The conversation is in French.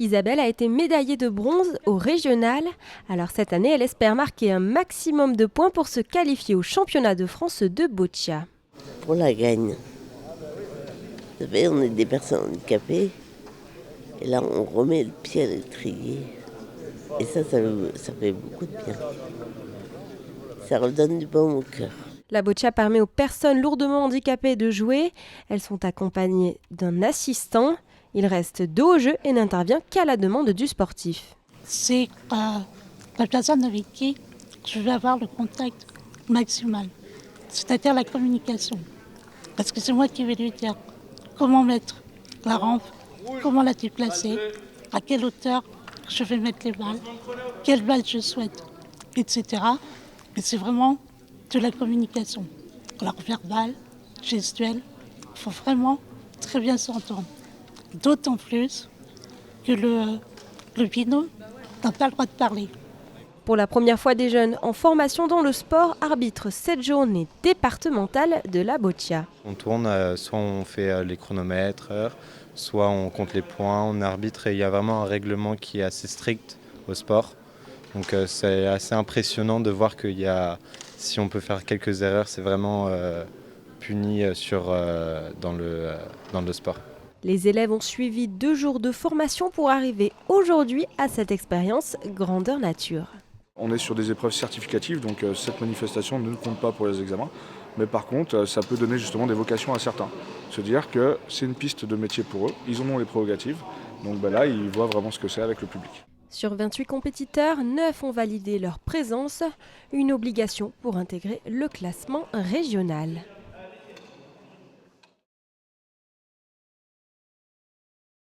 Isabelle a été médaillée de bronze au régional. Alors cette année, elle espère marquer un maximum de points pour se qualifier au championnat de France de boccia. Pour la gagne. Vous savez, on est des personnes handicapées. Et là, on remet le pied à l'étrier. Et ça fait beaucoup de bien. Ça redonne du baume au cœur. La boccia permet aux personnes lourdement handicapées de jouer. Elles sont accompagnées d'un assistant. Il reste dos au jeu et n'intervient qu'à la demande du sportif. C'est la personne avec qui je vais avoir le contact maximal, c'est-à-dire la communication. Parce que c'est moi qui vais lui dire comment mettre la rampe, comment la déplacer, à quelle hauteur je vais mettre les balles, quelle balle je souhaite, etc. Et c'est vraiment de la communication. Alors verbale, gestuelle, il faut vraiment très bien s'entendre. D'autant plus que le binôme n'a pas le droit de parler. Pour la première fois, des jeunes en formation dans le sport arbitrent cette journée départementale de la boccia. On tourne, soit on fait les chronomètres, soit on compte les points, on arbitre et il y a vraiment un règlement qui est assez strict au sport. Donc c'est assez impressionnant de voir qu'il y a, si on peut faire quelques erreurs, c'est vraiment puni dans le sport. Les élèves ont suivi 2 jours de formation pour arriver aujourd'hui à cette expérience grandeur nature. On est sur des épreuves certificatives, donc cette manifestation ne compte pas pour les examens. Mais par contre, ça peut donner justement des vocations à certains. Se dire que c'est une piste de métier pour eux, ils en ont les prérogatives. Donc là, ils voient vraiment ce que c'est avec le public. Sur 28 compétiteurs, 9 ont validé leur présence, une obligation pour intégrer le classement régional.